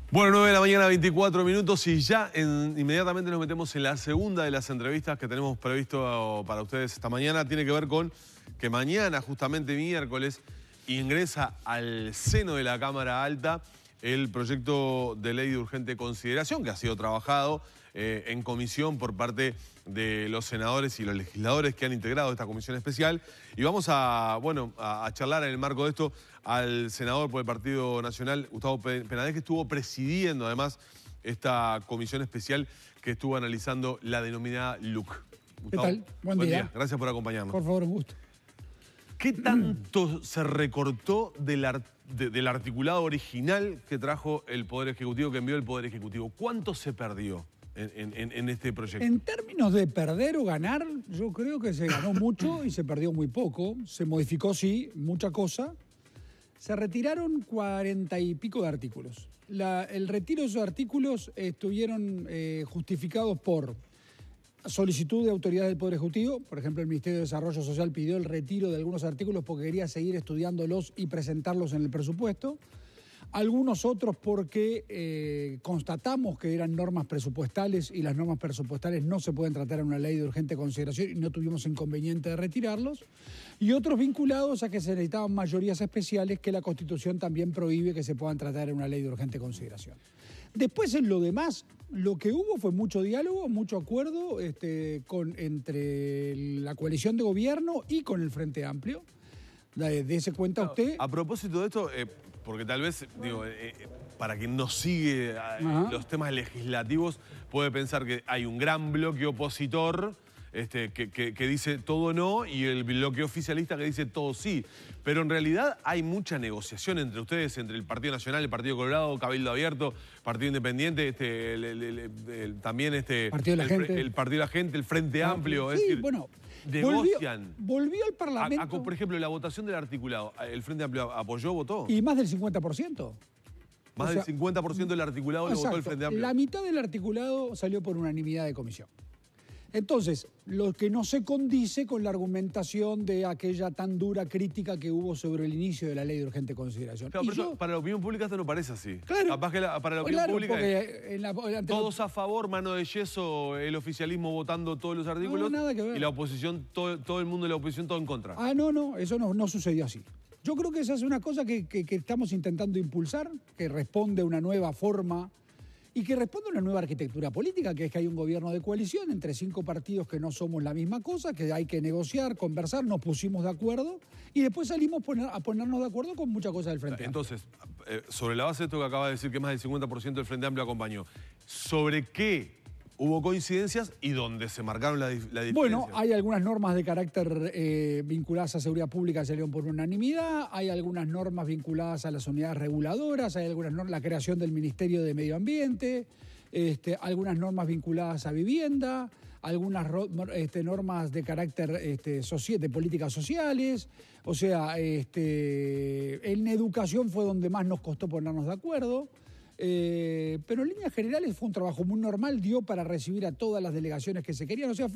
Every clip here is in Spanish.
Bueno, 9 de la mañana, 24 minutos y ya inmediatamente nos metemos en la segunda de las entrevistas que tenemos previsto para ustedes esta mañana. Tiene que ver con que mañana, justamente miércoles, ingresa al seno de la Cámara Alta el proyecto de ley de urgente consideración que ha sido trabajado en comisión por parte de los senadores y los legisladores que han integrado esta comisión especial. Y vamos a charlar en el marco de esto al senador por el Partido Nacional, Gustavo Penadez, que estuvo presidiendo además esta comisión especial que estuvo analizando la denominada LUC. Gustavo, ¿qué tal? Buen día. Gracias por acompañarnos. Por favor, un gusto. ¿Qué tanto se recortó del articulado original que trajo el Poder Ejecutivo, que envió el Poder Ejecutivo? ¿Cuánto se perdió en este proyecto? En términos de perder o ganar, yo creo que se ganó mucho y se perdió muy poco. Se modificó, sí, mucha cosa. Se retiraron 40 y pico de artículos. El retiro de esos artículos estuvieron justificados por solicitud de autoridades del Poder Ejecutivo. Por ejemplo, el Ministerio de Desarrollo Social pidió el retiro de algunos artículos porque quería seguir estudiándolos y presentarlos en el presupuesto. Algunos otros porque constatamos que eran normas presupuestales y las normas presupuestales no se pueden tratar en una ley de urgente consideración y no tuvimos inconveniente de retirarlos. Y otros vinculados a que se necesitaban mayorías especiales que la Constitución también prohíbe que se puedan tratar en una ley de urgente consideración. Después, en lo demás, lo que hubo fue mucho diálogo, mucho acuerdo entre la coalición de gobierno y con el Frente Amplio. Dese cuenta usted. A propósito de esto, porque tal vez, para quien no sigue los temas legislativos, puede pensar que hay un gran bloque opositor que dice todo no y el bloque oficialista que dice todo sí. Pero en realidad hay mucha negociación entre ustedes, entre el Partido Nacional, el Partido Colorado, Cabildo Abierto, Partido Independiente, también Partido de la Gente. El Partido de la Gente, el Frente Amplio. Sí, Es decir, bueno, negocian. Volvió al Parlamento. Por ejemplo, la votación del articulado, ¿el Frente Amplio apoyó, votó? Y más del 50%. Más del 50% del articulado lo votó el Frente Amplio. La mitad del articulado salió por unanimidad de comisión. Entonces, lo que no se condice con la argumentación de aquella tan dura crítica que hubo sobre el inicio de la ley de urgente consideración. Claro, pero para la opinión pública esto no parece así. Claro. Capaz que para la opinión pública todos a favor, mano de yeso, el oficialismo votando todos los artículos. No, nada que ver. Y la oposición, todo el mundo de la oposición, todo en contra. No, eso no sucedió así. Yo creo que esa es una cosa que estamos intentando impulsar, que responde a una nueva forma y que responde a una nueva arquitectura política, que es que hay un gobierno de coalición entre 5 partidos que no somos la misma cosa, que hay que negociar, conversar, nos pusimos de acuerdo y después salimos a ponernos de acuerdo con muchas cosas del Frente Amplio. Entonces, sobre la base de esto que acaba de decir, que más del 50% del Frente Amplio acompañó, ¿sobre qué hubo coincidencias y dónde se marcaron la diferencia? Bueno, hay algunas normas de carácter vinculadas a seguridad pública que salieron por unanimidad, hay algunas normas vinculadas a las unidades reguladoras, hay algunas normas, la creación del Ministerio de Medio Ambiente, algunas normas vinculadas a vivienda, algunas normas de carácter de políticas sociales. O sea, en educación fue donde más nos costó ponernos de acuerdo. Pero en líneas generales fue un trabajo muy normal, dio para recibir a todas las delegaciones que se querían. O sea,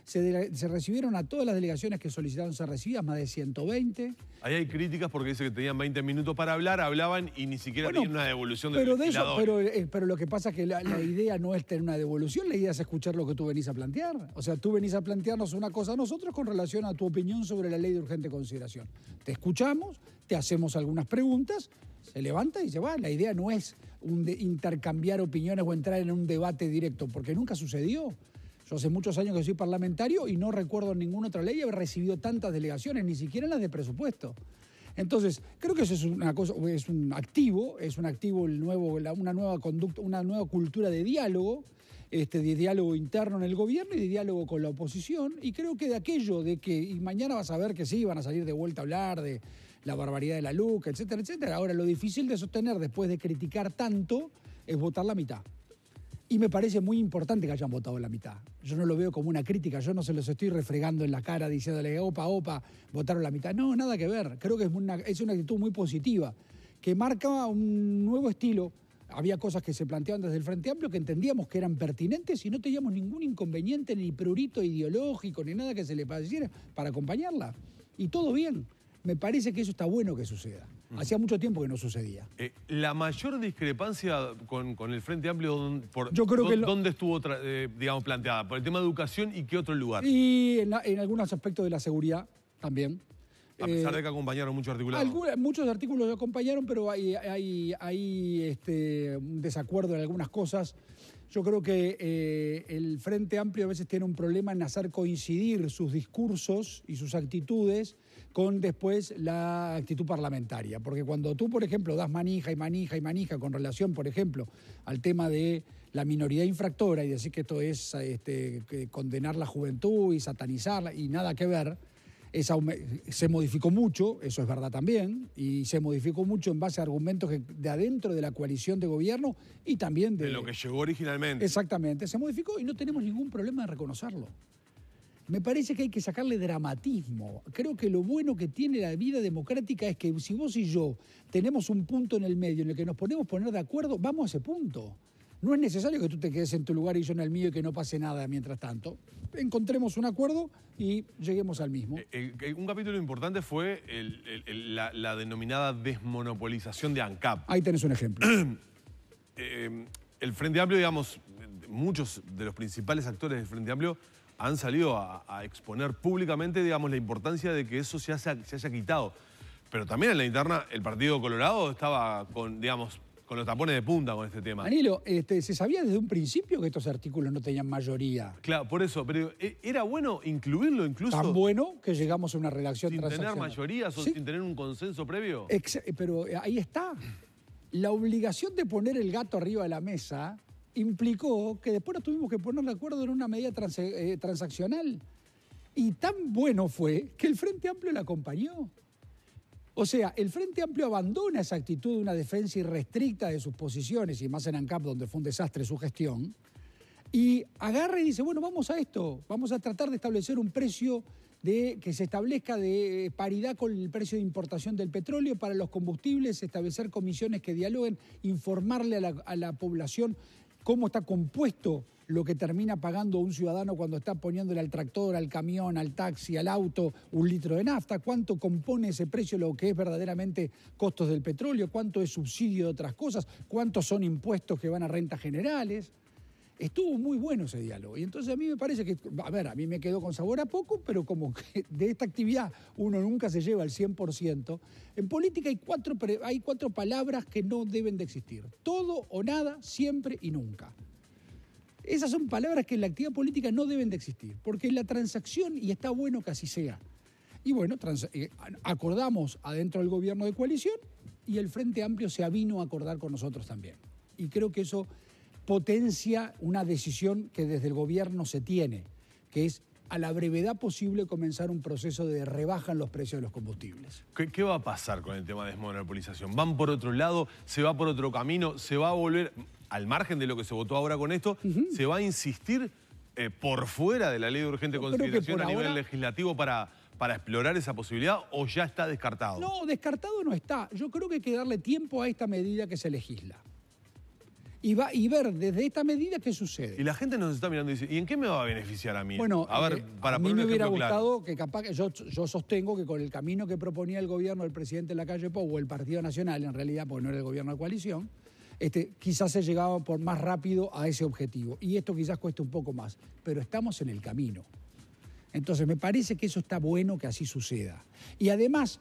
se recibieron a todas las delegaciones que solicitaron ser recibidas, más de 120. Ahí hay críticas porque dice que tenían 20 minutos para hablar, hablaban y ni siquiera tenían una devolución del legislador. Pero lo que pasa es que la idea no es tener una devolución, la idea es escuchar lo que tú venís a plantear. O sea, tú venís a plantearnos una cosa a nosotros con relación a tu opinión sobre la ley de urgente consideración. Te escuchamos, te hacemos algunas preguntas, se levanta y se va. La idea no es intercambiar opiniones o entrar en un debate directo, porque nunca sucedió. Yo hace muchos años que soy parlamentario y no recuerdo en ninguna otra ley haber recibido tantas delegaciones, ni siquiera en las de presupuesto. Entonces, creo que eso es una cosa, es un activo una nueva conducta, una nueva cultura de diálogo interno en el gobierno y de diálogo con la oposición. Y creo que de aquello de que, y mañana vas a ver que sí, van a salir de vuelta a hablar de la barbaridad de la LUC, etcétera, etcétera. Ahora, lo difícil de sostener después de criticar tanto es votar la mitad. Y me parece muy importante que hayan votado la mitad. Yo no lo veo como una crítica, yo no se los estoy refregando en la cara diciéndole, opa, votaron la mitad. No, nada que ver. Creo que es una actitud muy positiva, que marca un nuevo estilo. Había cosas que se planteaban desde el Frente Amplio que entendíamos que eran pertinentes y no teníamos ningún inconveniente, ni prurito ideológico, ni nada que se le pareciera para acompañarla. Y todo bien. Me parece que eso está bueno que suceda. Hacía mucho tiempo que no sucedía. La mayor discrepancia con el Frente Amplio, Yo creo que ¿dónde estuvo, digamos, planteada? ¿Por el tema de educación y qué otro lugar? Y en algunos aspectos de la seguridad también. A pesar de que acompañaron muchos articulados. Muchos artículos lo acompañaron, pero hay un desacuerdo en algunas cosas. Yo creo que el Frente Amplio a veces tiene un problema en hacer coincidir sus discursos y sus actitudes con después la actitud parlamentaria. Porque cuando tú, por ejemplo, das manija y manija y manija con relación, por ejemplo, al tema de la minoría infractora y decir que esto es que condenar la juventud y satanizarla y nada que ver, se modificó mucho, eso es verdad también, y se modificó mucho en base a argumentos de adentro de la coalición de gobierno y también de lo que llegó originalmente. Exactamente, se modificó y no tenemos ningún problema en reconocerlo. Me parece que hay que sacarle dramatismo. Creo que lo bueno que tiene la vida democrática es que si vos y yo tenemos un punto en el medio en el que nos podemos poner de acuerdo, vamos a ese punto. No es necesario que tú te quedes en tu lugar y yo en el mío y que no pase nada mientras tanto. Encontremos un acuerdo y lleguemos al mismo. Un capítulo importante fue la denominada desmonopolización de ANCAP. Ahí tenés un ejemplo. El Frente Amplio, digamos, muchos de los principales actores del Frente Amplio han salido a exponer públicamente, digamos, la importancia de que eso se haya quitado. Pero también en la interna el Partido Colorado estaba con, digamos, con los tapones de punta con este tema. Danilo, se sabía desde un principio que estos artículos no tenían mayoría. Claro, por eso, pero ¿era bueno incluirlo incluso? Tan bueno que llegamos a una redacción sin transaccional. ¿Sin tener mayorías o ¿sí? sin tener un consenso previo? Pero ahí está. La obligación de poner el gato arriba de la mesa implicó que después nos tuvimos que poner de acuerdo en una medida transaccional. Y tan bueno fue que el Frente Amplio la acompañó. O sea, el Frente Amplio abandona esa actitud de una defensa irrestricta de sus posiciones, y más en ANCAP, donde fue un desastre su gestión, y agarra y dice, bueno, vamos a esto, vamos a tratar de establecer un precio que se establezca de paridad con el precio de importación del petróleo para los combustibles, establecer comisiones que dialoguen, informarle a la población cómo está compuesto lo que termina pagando un ciudadano cuando está poniéndole al tractor, al camión, al taxi, al auto, un litro de nafta, cuánto compone ese precio lo que es verdaderamente costos del petróleo, cuánto es subsidio de otras cosas, cuántos son impuestos que van a rentas generales. Estuvo muy bueno ese diálogo. Y entonces a mí me parece que, a ver, a mí me quedó con sabor a poco, pero como que de esta actividad uno nunca se lleva al 100%, en política hay cuatro palabras que no deben de existir. Todo o nada, siempre y nunca. Esas son palabras que en la actividad política no deben de existir, porque la transacción, y está bueno que así sea. Y bueno, acordamos adentro del gobierno de coalición y el Frente Amplio se avino a acordar con nosotros también. Y creo que eso potencia una decisión que desde el gobierno se tiene, que es a la brevedad posible comenzar un proceso de rebaja en los precios de los combustibles. ¿Qué va a pasar con el tema de desmonopolización? ¿Van por otro lado? ¿Se va por otro camino? ¿Se va a volver, al margen de lo que se votó ahora con esto, se va a insistir por fuera de la ley de urgente consideración a nivel legislativo para explorar esa posibilidad o ya está descartado? No, descartado no está. Yo creo que hay que darle tiempo a esta medida que se legisla. Y ver desde esta medida qué sucede. Y la gente nos está mirando y dice, ¿y en qué me va a beneficiar a mí? Bueno, a ver, para a mí me hubiera gustado claro, que capaz que yo sostengo que con el camino que proponía el gobierno del presidente Lacalle Pou o el Partido Nacional, en realidad, porque no era el gobierno de coalición, quizás se llegaba por más rápido a ese objetivo. Y esto quizás cueste un poco más, pero estamos en el camino. Entonces me parece que eso está bueno que así suceda. Y además,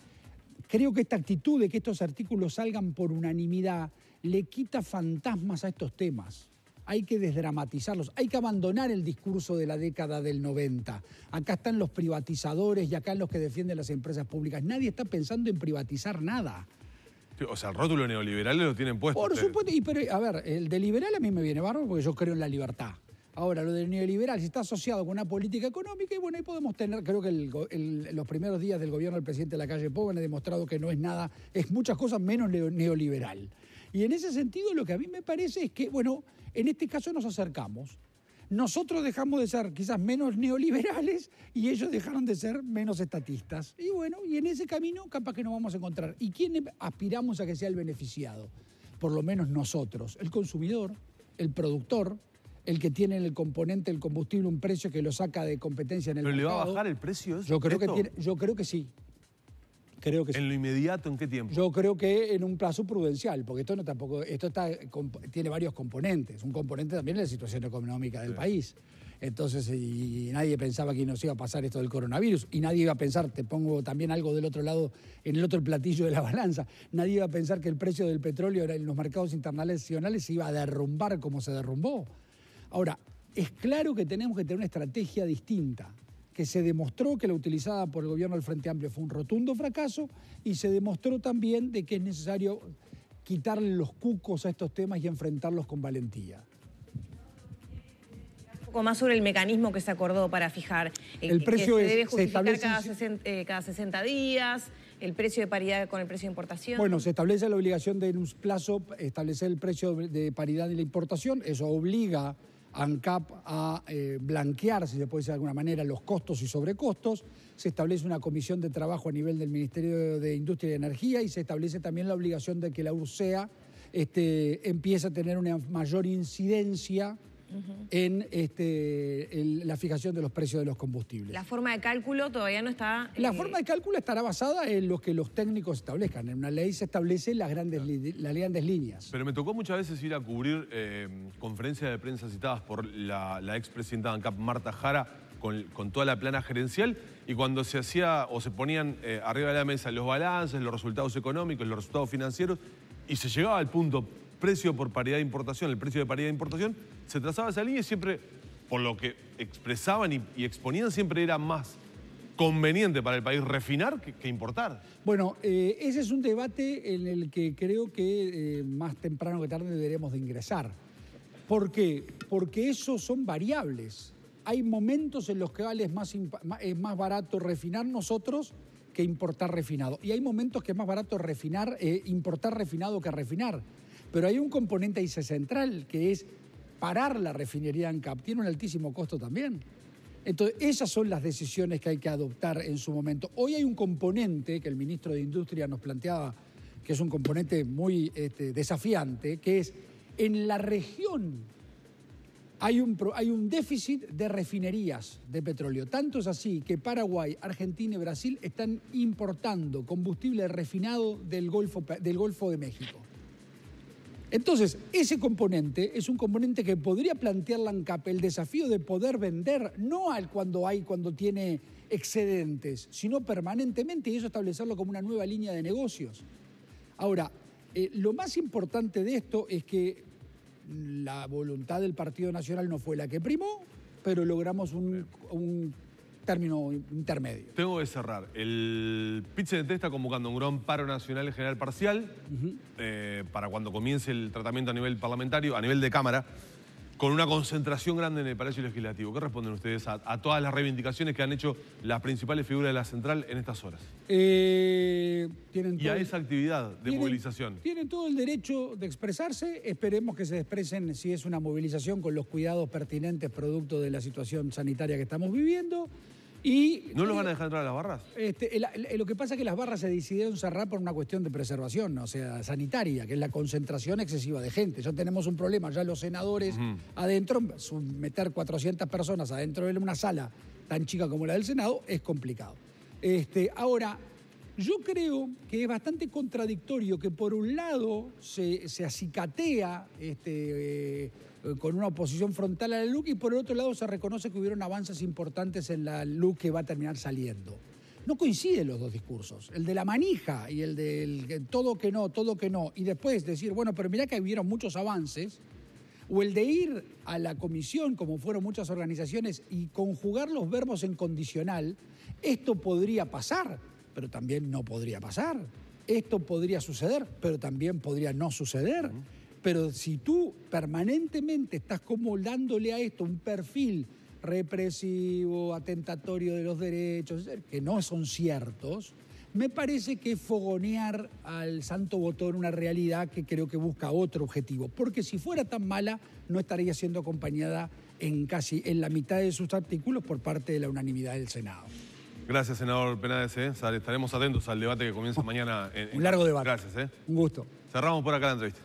creo que esta actitud de que estos artículos salgan por unanimidad le quita fantasmas a estos temas. Hay que desdramatizarlos, hay que abandonar el discurso de la década del 90. Acá están los privatizadores y acá los que defienden las empresas públicas. Nadie está pensando en privatizar nada. O sea, el rótulo neoliberal lo tienen puesto. Por supuesto, pero a ver, el de liberal a mí me viene bárbaro porque yo creo en la libertad. Ahora, lo del neoliberal si está asociado con una política económica y bueno, ahí podemos tener, creo que los primeros días del gobierno del presidente Lacalle Pou han demostrado que no es nada, es muchas cosas menos neoliberal. Y en ese sentido lo que a mí me parece es que, bueno, en este caso nos acercamos. Nosotros dejamos de ser quizás menos neoliberales y ellos dejaron de ser menos estatistas. Y bueno, y en ese camino capaz que nos vamos a encontrar. ¿Y quién aspiramos a que sea el beneficiado? Por lo menos nosotros, el consumidor, el productor, el que tiene en el componente del combustible un precio que lo saca de competencia en el mercado. ¿Pero le va a bajar el precio eso? Yo creo que sí. Creo que sí. ¿En lo inmediato, en qué tiempo? Yo creo que en un plazo prudencial, porque esto tiene varios componentes. Un componente también es la situación económica del país. Entonces, y nadie pensaba que nos iba a pasar esto del coronavirus, y nadie iba a pensar, te pongo también algo del otro lado, en el otro platillo de la balanza, nadie iba a pensar que el precio del petróleo en los mercados internacionales se iba a derrumbar como se derrumbó. Ahora, es claro que tenemos que tener una estrategia distinta, que se demostró que la utilizada por el gobierno del Frente Amplio fue un rotundo fracaso, y se demostró también de que es necesario quitarle los cucos a estos temas y enfrentarlos con valentía. Un poco más sobre el mecanismo que se acordó para fijar. El precio que se debe justificar cada 60 días, el precio de paridad con el precio de importación. Bueno, se establece la obligación de en un plazo establecer el precio de paridad de la importación. Eso obliga a ANCAP a blanquear, si se puede decir de alguna manera, los costos y sobrecostos. Se establece una comisión de trabajo a nivel del Ministerio de Industria y Energía, y se establece también la obligación de que la URSEA empiece a tener una mayor incidencia en la fijación de los precios de los combustibles. La forma de cálculo todavía no está... La forma de cálculo estará basada en lo que los técnicos establezcan. En una ley se establecen las grandes líneas. Pero me tocó muchas veces ir a cubrir conferencias de prensa citadas por la expresidenta de ANCAP, Marta Jara, con toda la plana gerencial, y cuando se hacía o se ponían arriba de la mesa los balances, los resultados económicos, los resultados financieros, y se llegaba al punto precio por paridad de importación, el precio de paridad de importación, se trazaba esa línea y siempre, por lo que expresaban y exponían, siempre era más conveniente para el país refinar que importar. Bueno, ese es un debate en el que creo que más temprano que tarde deberemos de ingresar. ¿Por qué? Porque esos son variables. Hay momentos en los que es más barato refinar nosotros que importar refinado. Y hay momentos que es más barato importar refinado que refinar. Pero hay un componente ahí central, que es parar la refinería ANCAP. Tiene un altísimo costo también. Entonces, esas son las decisiones que hay que adoptar en su momento. Hoy hay un componente que el ministro de Industria nos planteaba, que es un componente muy desafiante, que es en la región hay un déficit de refinerías de petróleo. Tanto es así que Paraguay, Argentina y Brasil están importando combustible refinado del Golfo de México. Entonces, ese componente es un componente que podría plantear la ANCAP el desafío de poder vender, no cuando tiene excedentes, sino permanentemente, y eso establecerlo como una nueva línea de negocios. Ahora, lo más importante de esto es que la voluntad del Partido Nacional no fue la que primó, pero logramos un término intermedio. Tengo que cerrar. El PIT-CNT está convocando un gran paro nacional general parcial para cuando comience el tratamiento a nivel parlamentario, a nivel de Cámara, con una concentración grande en el Palacio Legislativo. ¿Qué responden ustedes a todas las reivindicaciones que han hecho las principales figuras de la central en estas horas? Y a esa actividad de movilización. Tienen todo el derecho de expresarse. Esperemos que se expresen, si es una movilización, con los cuidados pertinentes producto de la situación sanitaria que estamos viviendo. ¿No los van a dejar entrar a las barras? Lo que pasa es que las barras se decidieron cerrar por una cuestión de preservación, o sea, sanitaria, que es la concentración excesiva de gente. Ya tenemos un problema, ya los senadores adentro, meter 400 personas adentro de una sala tan chica como la del Senado es complicado. Ahora, yo creo que es bastante contradictorio que por un lado se acicatea con una oposición frontal a la LUC, y por el otro lado se reconoce que hubieron avances importantes en la LUC que va a terminar saliendo. No coinciden los dos discursos, el de la manija y el del todo que no, y después decir, bueno, pero mirá que hubieron muchos avances, o el de ir a la comisión, como fueron muchas organizaciones, y conjugar los verbos en condicional. Esto podría pasar, pero también no podría pasar. Esto podría suceder, pero también podría no suceder. Pero si tú permanentemente estás como dándole a esto un perfil represivo, atentatorio de los derechos, que no son ciertos, me parece que es fogonear al santo botón una realidad que creo que busca otro objetivo. Porque si fuera tan mala, no estaría siendo acompañada en la mitad de sus artículos por parte de la unanimidad del Senado. Gracias, senador Penades. Estaremos atentos al debate que comienza mañana. Un largo debate. Gracias. Un gusto. Cerramos por acá la entrevista.